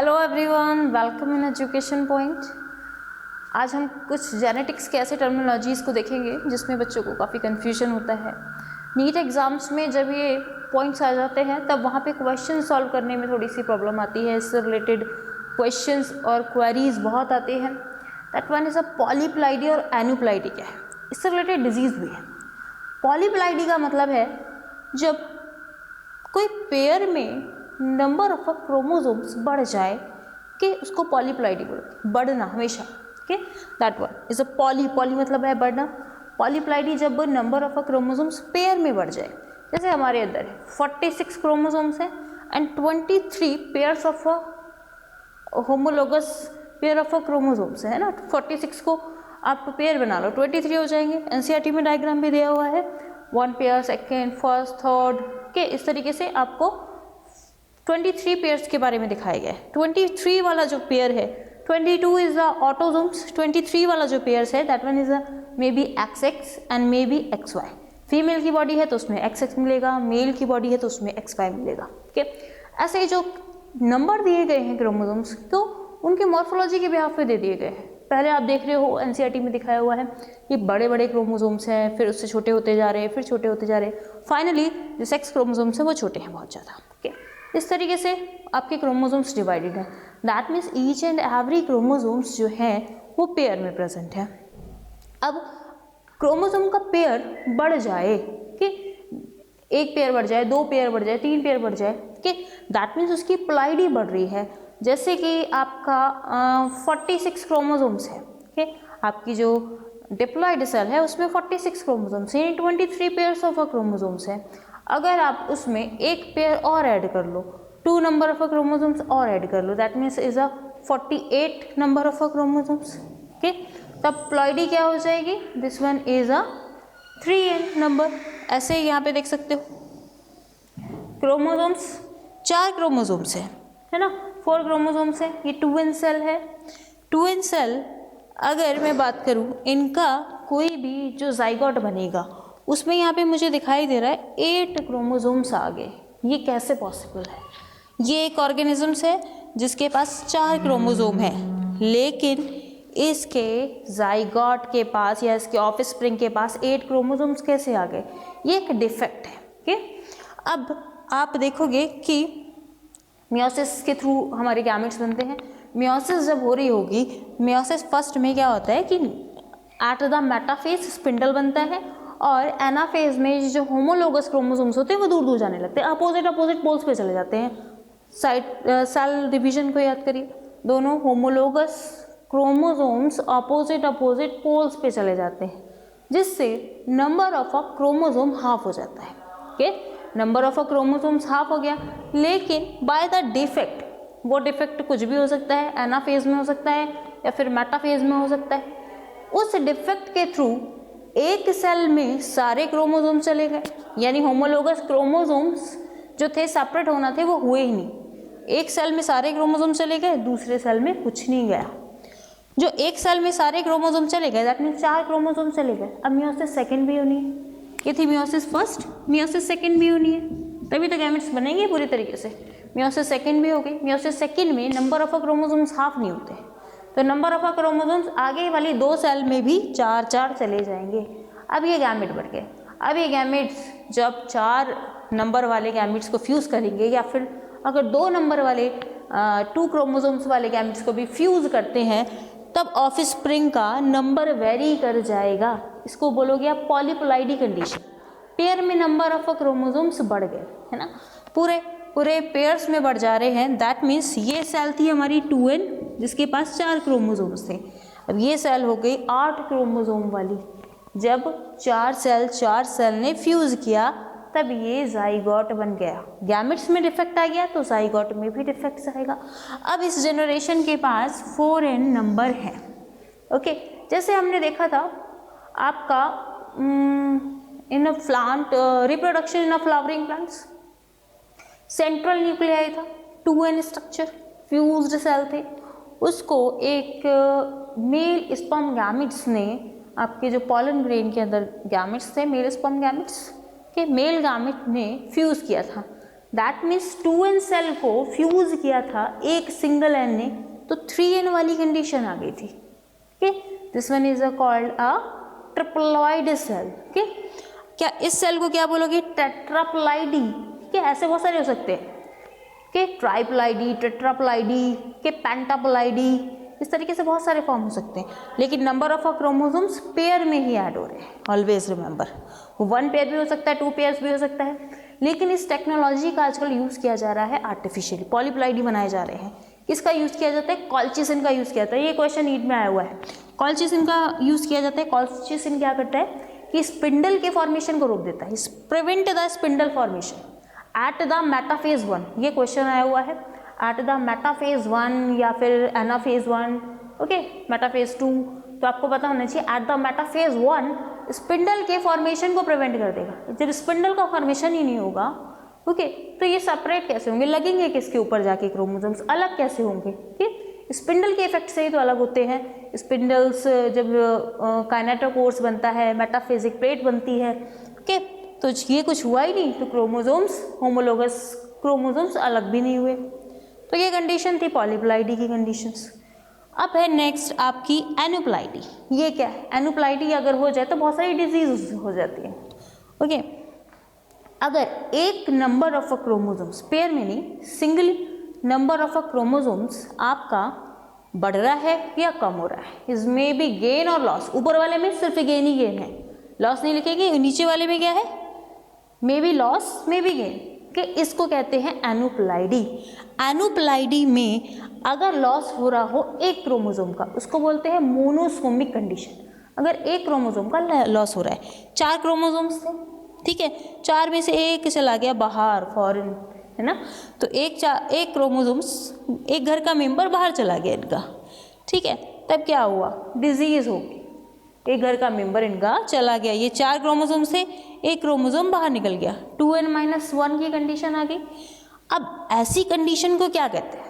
Hello everyone, welcome in education point. आज हम कुछ जेनेटिक्स के ऐसे टर्मिनोलॉजीज़ को देखेंगे जिसमें बच्चों को काफ़ी कन्फ्यूजन होता है। नीट एग्ज़ाम्स में जब ये पॉइंट्स आ जाते हैं तब वहाँ पे क्वेश्चन सॉल्व करने में थोड़ी सी प्रॉब्लम आती है। इससे रिलेटेड क्वेश्चंस और क्वेरीज बहुत आते हैं। दैट वन इज़ अ पॉलीप्लाइडी और एनुप्लाइडी क्या है, इससे रिलेटेड डिजीज़ भी है। पॉलीप्लाइडी का मतलब है जब कोई पेयर में नंबर ऑफ क्रोमोसोम्स बढ़ जाए कि उसको पॉलीप्लाइडी बोलते हैं, बढ़ना हमेशा। Okay, that one is a poly मतलब है बढ़ना। पॉलीप्लाइडी जब नंबर ऑफ क्रोमोसोम्स पेयर में बढ़ जाए, जैसे हमारे अंदर है 46 क्रोमोसोम्स हैं and 23 pairs of homologous pair of chromosomes है ना। 46 को आप पेयर बना लो, 23 हो जाएंगे। एनसीईआरटी में डायग्राम भी दिया हुआ है, 1 पेयर, सेकेंड, फर्स्ट, थर्ड के इस तरीके से आपको 23 पेयर्स के बारे में दिखाया गया है। 23 वाला जो पेयर है, 22 इज द ऑटोसोम्स। 23 वाला जो पेयर्स है that one is may be XX and may be XY। Female की बॉडी है तो उसमें XX मिलेगा, मेल की बॉडी है तो उसमें XY मिलेगा। ठीक है, ऐसे जो नंबर दिए गए हैं क्रोमोसोम्स तो उनके मॉर्फोलॉजी के बिहाफ पे दे दिए गए हैं। पहले आप देख रहे हो एनसीईआरटी में दिखाया हुआ है कि बड़े बड़े क्रोमोसोम्स हैं, फिर उससे छोटे होते जा रहे हैं, फिर छोटे होते जा रहे हैं, फाइनली जो सेक्स क्रोमोसोम्स हैं वो छोटे हैं बहुत ज़्यादा। ओके, इस तरीके से आपके क्रोमोसोम्स डिवाइडेड हैं। That means each and every chromosomes जो हैं वो पेयर में प्रेजेंट है। अब क्रोमोसोम का पेयर बढ़ जाए कि एक पेयर बढ़ जाए, 2 पेयर बढ़ जाए, 3 पेयर बढ़ जाए कि दैट मीन्स उसकी प्लाइडी बढ़ रही है। जैसे कि आपका 46 क्रोमोसोम्स है, ठीक, आपकी जो डिप्लॉइड सेल है उसमें 46 क्रोमोसोम्स हैं, 23 पेयर्स ऑफ क्रोमोसोम्स हैं। अगर आप उसमें एक पेयर और ऐड कर लो, 2 नंबर ऑफ क्रोमोसोम्स और ऐड कर लो, that means is a 48 number of chromosomes. Okay, तब प्लॉइडी क्या हो जाएगी, this one is a 3n number. ऐसे यहाँ पे देख सकते हो क्रोमोसोम्स 4 क्रोमोसोम्स है ना, 4 क्रोमोसोम्स है। ये 2n सेल है। 2n सेल अगर मैं बात करूँ, इनका कोई भी जो जाइगोट बनेगा उसमें यहाँ पे मुझे दिखाई दे रहा है 8 क्रोमोसोम्स आ गए। ये कैसे पॉसिबल है? ये एक ऑर्गेनिजम्स है जिसके पास 4 क्रोमोसोम है, लेकिन इसके जाइगोट के पास या इसके ऑफस्प्रिंग के पास 8 क्रोमोसोम्स कैसे आ गए? ये एक डिफेक्ट है। ओके, अब आप देखोगे कि मियोसिस के थ्रू हमारे गैमेट्स बनते हैं। मियोसिस जब हो रही होगी, मियोसिस फर्स्ट में क्या होता है कि एट द मेटाफेज स्पिंडल बनता है और एनाफेज में जो होमोलोगस क्रोमोसोम्स होते हैं वो दूर दूर जाने लगते हैं, अपोजिट पोल्स पे चले जाते हैं। सेल डिवीजन को याद करिए, दोनों होमोलोगस क्रोमोसोम्स अपोजिट पोल्स पे चले जाते हैं, जिससे number of a chromosome half हो जाता है। Okay, number of a chromosomes half हो गया, लेकिन बाय द डिफेक्ट, वो डिफेक्ट कुछ भी हो सकता है, एनाफेज में हो सकता है या फिर मेटाफेज में हो सकता है। उस डिफेक्ट के थ्रू एक सेल में सारे क्रोमोसोम चले गए, यानी होमोलोगस क्रोमोसोम्स जो थे सेपरेट होना थे वो हुए ही नहीं। एक सेल में सारे क्रोमोसोम चले गए, दूसरे सेल में कुछ नहीं गया। जो एक सेल में सारे क्रोमोसोम चले गए दैट मीन्स 4 क्रोमोसोम चले गए। अब मियोसिस सेकेंड भी होनी है। ये थी मियोसिस फर्स्ट, मियोसिस सेकेंड भी होनी है, तभी तो गैमेट्स बनेंगे पूरी तरीके से। मियोसिस सेकेंड भी हो गई। मियोसिस सेकेंड में नंबर ऑफ क्रोमोसोम्स हाफ नहीं होते, तो नंबर ऑफ क्रोमोसोम्स आगे वाली 2 सेल में भी 4 चले जाएंगे। अब ये गैमेट बढ़ गए। अब ये गैमेट्स जब 4 नंबर वाले गैमेट्स को फ्यूज़ करेंगे, या फिर अगर 2 नंबर वाले 2 क्रोमोसोम्स वाले गैमेट्स को भी फ्यूज़ करते हैं, तब ऑफस्प्रिंग का नंबर वेरी कर जाएगा। इसको बोलोगे आप पॉलीप्लाइडी कंडीशन। पेयर में नंबर ऑफ क्रोमोसोम्स बढ़ गए, है ना, पूरे पेयर्स में बढ़ जा रहे हैं। दैट मीन्स ये सेल थी हमारी 2n जिसके पास 4 क्रोमोसोम्स थे। अब ये सेल हो गई 8 क्रोमोसोम वाली। जब 4 सेल ने फ्यूज़ किया तब ये जाइगोट बन गया। गैमेट्स में डिफेक्ट आ गया तो जाइगोट में भी डिफेक्ट आएगा। अब इस जनरेशन के पास 4n नंबर है। ओके, जैसे हमने देखा था आपका in a plant reproduction in a flowering plants, central nuclei था, 2n स्ट्रक्चर, फ्यूज्ड सेल थे। उसको एक मेल स्पर्म गैमेट्स ने, आपके जो पॉलन ग्रेन के अंदर गैमेट्स थे, मेल स्पर्म गैमेट्स के मेल गैमेट ने फ्यूज़ किया था। दैट मीन्स 2n सेल को फ्यूज किया था एक सिंगल n ने, तो 3n वाली कंडीशन आ गई थी। Okay, this one is called a triploid cell. Okay, क्या इस सेल को क्या बोलोगे? टेट्राप्लाइडी। ठीक है, ऐसे बहुत सारे हो सकते हैं कि ट्राइप्लाइडी, टेट्राप्लाइडी, के पेंटाप्लाइडी, इस तरीके से बहुत सारे फॉर्म हो सकते हैं, लेकिन नंबर ऑफ क्रोमोसोम्स पेयर में ही ऐड हो रहे हैं। ऑलवेज रिमेंबर, 1 पेयर भी हो सकता है, 2 पेयर्स भी हो सकता है, लेकिन इस टेक्नोलॉजी का आजकल यूज़ किया जा रहा है आर्टिफिशियली, पॉलीप्लाइडी बनाए जा रहे हैं। किसका यूज़ किया जाता है? कॉल्चिसिन का यूज़ किया जाता है। ये क्वेश्चन नीट में आया हुआ है। कॉल्चिसिन का यूज़ किया जाता है। कॉल्चिसिन क्या करता है कि स्पिंडल के फॉर्मेशन को रोक देता है, prevent the spindle formation at the metaphase 1। ये क्वेश्चन आया हुआ है, एट द मेटाफेज 1 या फिर एनाफेज 1, ओके, मेटाफेज 2। तो आपको पता होना चाहिए एट द मेटाफेज 1 स्पिंडल के फॉर्मेशन को प्रिवेंट कर देगा। जब स्पिंडल का फॉर्मेशन ही नहीं होगा, ओके, तो ये सेपरेट कैसे होंगे? लगेंगे किसके ऊपर जाके? क्रोमोसोम्स अलग कैसे होंगे? ठीक, स्पिंडल के इफेक्ट से ही तो अलग होते हैं। स्पिंडल्स जब काइनेटोकोर्स बनता है, मेटाफेजिक प्लेट बनती है, ओके, तो ये कुछ हुआ ही नहीं, तो क्रोमोसोम्स, होमोलोगस क्रोमोसोम्स अलग भी नहीं हुए। तो ये कंडीशन थी पॉलीप्लाइडी की कंडीशंस। अब है नेक्स्ट आपकी एनुप्लाइडी। ये क्या है? एनुप्लाइडी अगर हो जाए तो बहुत सारी डिजीज हो जाती है। ओके, अगर एक नंबर ऑफ क्रोमोसोम्स, पेयर में नहीं, सिंगल नंबर ऑफ क्रोमोसोम्स आपका बढ़ रहा है या कम हो रहा है, इज मे बी गेन और लॉस। ऊपर वाले में सिर्फ गेन ही गेन है, लॉस नहीं लिखेंगे। नीचे वाले में क्या है? May be loss, may be gain, कि इसको कहते हैं एनुप्लाइडी। एनुप्लाइडी में अगर लॉस हो रहा हो एक क्रोमोसोम का, उसको बोलते हैं मोनोसोमिक कंडीशन। अगर एक क्रोमोसोम का लॉस हो रहा है, 4 क्रोमोसोम्स थे, ठीक है, 4 में से एक चला गया बाहर, फॉरेन, है ना, तो एक क्रोमोसोम्स, एक घर का मेंबर बाहर चला गया इनका, ठीक है, तब क्या हुआ? डिजीज होगी। एक घर का मेंबर इनका चला गया, ये 4 क्रोमोसोम से एक क्रोमोसोम बाहर निकल गया, 2n-1 की कंडीशन आ गई। अब ऐसी कंडीशन को क्या कहते हैं?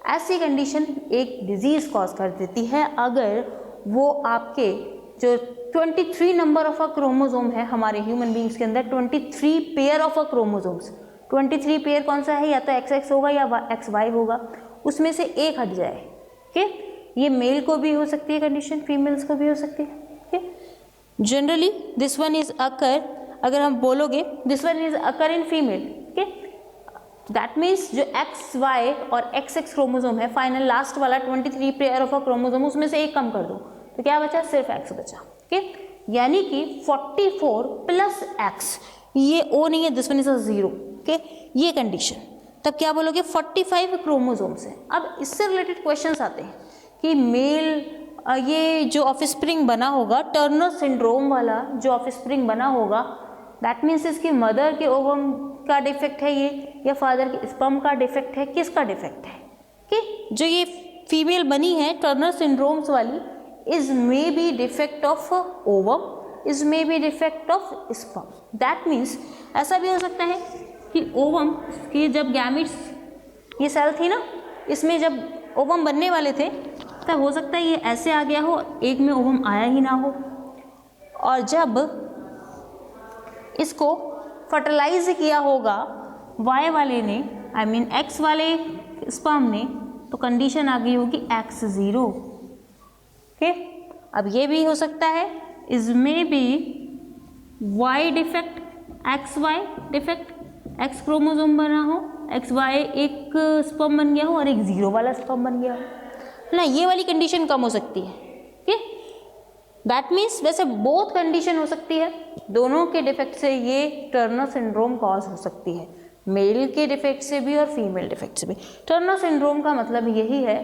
ऐसी कंडीशन एक डिजीज कॉज कर देती है अगर वो आपके जो 23 नंबर ऑफ अ क्रोमोसोम है हमारे ह्यूमन बींग्स के अंदर, 23 pair of a chromosomes, 23 pair कौन सा है? या तो XX होगा या XY होगा, उसमें से एक हट जाए। ठीक, ये मेल को भी हो सकती है कंडीशन, फीमेल्स को भी हो सकती है। Generally this one is occur, अगर हम बोलोगे this one is occur in female, that means जो XY और XX क्रोमोसोम है, फाइनल लास्ट वाला 23 पेयर ऑफ अ क्रोमोसोम, उसमें से एक कम कर दो तो क्या बचा? सिर्फ X बचा। ठीक, यानी कि 44 प्लस X, ये O नहीं है, this one is a 0। Okay, ये कंडीशन, तब क्या बोलोगे? 45 क्रोमोसोम्स है। अब इससे रिलेटेड क्वेश्चंस आते हैं कि मेल, ये जो ऑफस्प्रिंग बना होगा, टर्नर सिंड्रोम वाला जो ऑफस्प्रिंग बना होगा, दैट मीन्स इसकी मदर के ओवम का डिफेक्ट है ये, या फादर के स्पर्म का डिफेक्ट है, किसका डिफेक्ट है? कि जो ये फीमेल बनी है टर्नर सिंड्रोम्स वाली, is may be defect of ovum, is may be defect of sperm. That means ऐसा भी हो सकता है कि ओवम की जब गैमिट्स, ये सेल थी ना, इसमें जब ओवम बनने वाले थे तब हो सकता है ये ऐसे आ गया हो, एक में ओवम आया ही ना हो, और जब इसको फर्टिलाइज किया होगा Y वाले ने, आई मीन X वाले स्पर्म ने, तो कंडीशन आ गई होगी X0। ओके, अब ये भी हो सकता है is may be Y defect, XY defect, X chromosome बना हो, XY एक स्पर्म बन गया हो और एक 0 वाला स्पर्म बन गया हो ना, ये वाली कंडीशन कम हो सकती है। ओके, दैट मीन्स वैसे बोथ कंडीशन हो सकती है, दोनों के डिफेक्ट से ये टर्नर सिंड्रोम कॉज हो सकती है, मेल के डिफेक्ट से भी और फीमेल डिफेक्ट से भी। टर्नर सिंड्रोम का मतलब यही है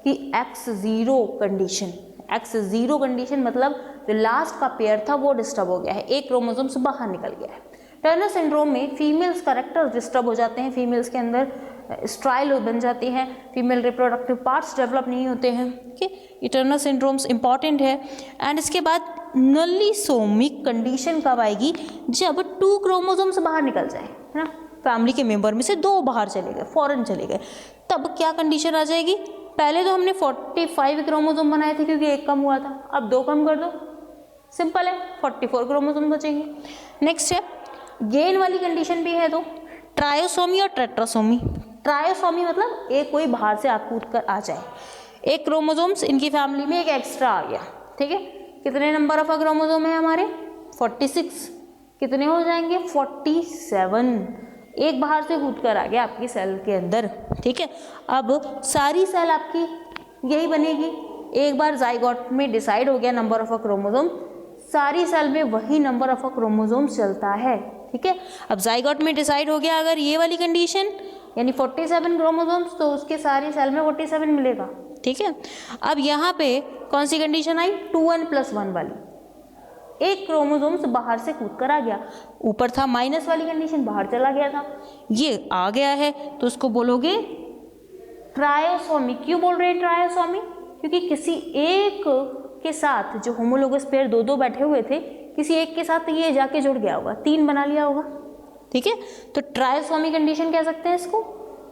कि X0 कंडीशन, X0 कंडीशन मतलब जो लास्ट का पेयर था वो डिस्टर्ब हो गया है, एक क्रोमोसोम से बाहर निकल गया है। टर्नर सिंड्रोम में फीमेल्स करेक्टर्स डिस्टर्ब हो जाते हैं, फीमेल्स के अंदर स्ट्राइल बन जाती है, फीमेल रिप्रोडक्टिव पार्ट्स डेवलप नहीं होते हैं। ओके, ये टर्नर सिंड्रोम्स इंपॉर्टेंट है। एंड इसके बाद नलीसोमिक कंडीशन कब आएगी? जब 2 क्रोमोसोम्स बाहर निकल जाए, है ना, फैमिली के मेंबर में से 2 बाहर चले गए, फॉरेन चले गए, तब क्या कंडीशन आ जाएगी? पहले तो हमने 45 क्रोमोसोम बनाए थे क्योंकि एक कम हुआ था, अब 2 कम कर दो, सिंपल है, 44 क्रोमोसोम बचेंगे। नेक्स्ट है गेन वाली कंडीशन भी है, तो ट्रायोसोमी और टेट्रासोमी। ट्रायोसोमी मतलब एक कोई बाहर से कूद कर आ जाए, एक क्रोमोसोम्स इनकी फैमिली में एक एक्स्ट्रा आ गया, ठीक है। कितने नंबर ऑफ क्रोमोसोम है हमारे? 46। कितने हो जाएंगे? 47। एक बाहर से कूद कर आ गया आपकी सेल के अंदर, ठीक है। अब सारी सेल आपकी यही बनेगी। एक बार जाइगोट में डिसाइड हो गया नंबर ऑफ क्रोमोसोम, सारी सेल में वही नंबर ऑफ क्रोमोसोम चलता है, ठीक है। अब जाइगोट में डिसाइड हो गया अगर ये वाली कंडीशन यानी 47 क्रोमोसोम्स, तो उसके सारी सेल में 47 मिलेगा, ठीक है। अब यहाँ पे कौन सी कंडीशन आई? 2n+1 वाली। एक क्रोमोसोम्स बाहर से कूद कर आ गया, ऊपर था माइनस वाली कंडीशन, बाहर चला गया था, ये आ गया है, तो उसको बोलोगे ट्रायोसोमी। क्यों बोल रहे हैं ट्रायोसोमी? क्योंकि किसी एक के साथ जो होमोलोगस पेयर दो दो बैठे हुए थे, किसी एक के साथ ये जाके जुड़ गया होगा, 3 बना लिया होगा, ठीक है। तो ट्रायोसोमी कंडीशन कह सकते हैं इसको,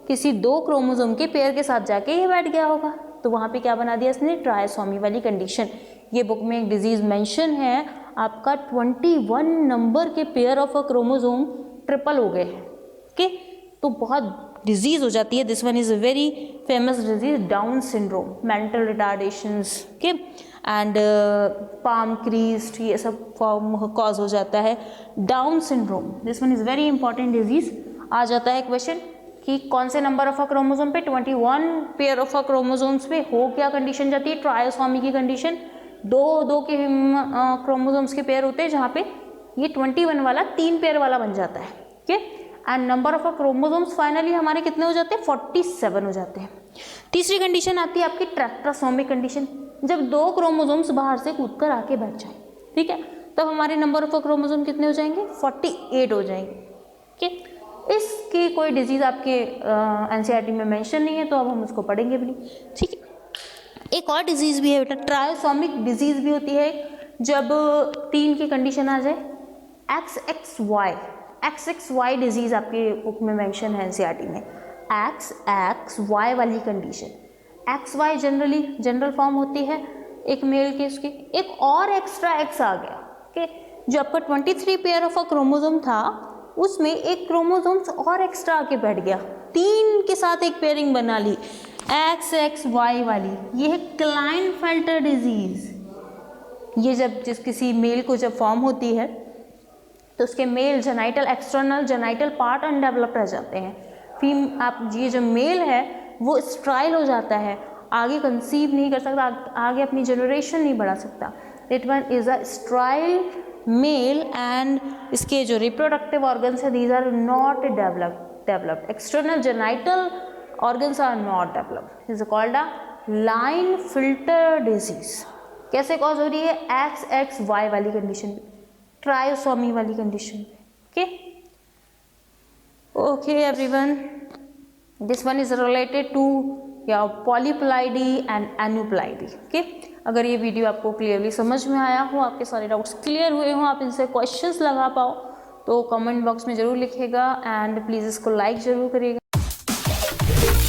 किसी 2 क्रोमोसोम के पेयर के साथ जाके ये बैठ गया होगा, तो वहाँ पे क्या बना दिया इसने? ट्रायोसोमी वाली कंडीशन। ये बुक में एक डिजीज मेंशन है, आपका 21 नंबर के pair of a chromosome triple हो गए हैं, ओके। तो बहुत डिजीज हो जाती है। This one is a very famous disease, Down syndrome, mental retardations, okay, and palm creased, ये सब फॉर्म कॉज हो जाता है Down syndrome. This one is very important disease. आ जाता है क्वेश्चन कि कौन से नंबर ऑफ अ क्रोमोसोम पे? 21 पेयर ऑफ अ क्रोमोसोम्स पे हो क्या कंडीशन जाती है? ट्रायोसोमी की कंडीशन। दो के क्रोमोसोम्स के पेयर होते हैं जहाँ पे ये 21 वाला 3 पेयर वाला बन जाता है, okay. And number of chromosomes finally हमारे कितने हो जाते हैं? 47 हो जाते हैं। तीसरी कंडीशन आती है आपकी टेट्रासोमिक कंडीशन, जब 2 क्रोमोसोम्स बाहर से कूद कर आके बैठ जाए, ठीक है, तब हमारे नंबर ऑफ क्रोमोसोम कितने हो जाएंगे? 48 हो जाएंगे, ठीक। इसकी कोई डिजीज आपके एनसीईआरटी में मेंशन नहीं है, तो अब हम उसको पढ़ेंगे भी नहीं, ठीक है। एक और डिजीज भी है बेटा, ट्रायोसोमिक डिजीज भी होती है, जब 3 की कंडीशन आ जाए। XXY डिजीज आपके बुक में मेंशन है एनसीईआरटी में, XXY वाली कंडीशन। XY जनरल फॉर्म होती है एक मेल के, उसकी एक और एक्स्ट्रा X आ गया, ओके। जो आपका 23 पेयर ऑफ अ क्रोमोसोम था, उसमें एक क्रोमोसोम्स और एक्स्ट्रा आके बैठ गया, 3 के साथ एक पेयरिंग बना ली, XXY वाली। ये है क्लाइनफेल्टर डिजीज। ये जब किसी मेल को जब फॉर्म होती है तो उसके mail genital, external genital part undevelop रह जाते हैं। ये जो मेल है वो स्ट्राइल हो जाता है, आगे कंसीव नहीं कर सकता, आगे अपनी जनरेशन नहीं बढ़ा सकता। It one is a sterile male and इसके जो रिप्रोडक्टिव ऑर्गन्स है these are not developed. External genital organs are not developed. Is called a Klinefelter disease. कैसे कॉज हो रही है? XXY वाली कंडीशन, ट्रायोसोमी वाली condition, okay. Okay everyone, this one is related to या पॉलीप्लाइडी एंड एनुप्लाइडी, ओके। अगर ये video आपको क्लियरली समझ में आया हो, आपके सारे डाउट्स क्लियर हुए हो, आप इनसे क्वेश्चंस लगा पाओ, तो कमेंट बॉक्स में ज़रूर लिखिएगा एंड प्लीज़ इसको लाइक ज़रूर करिएगा।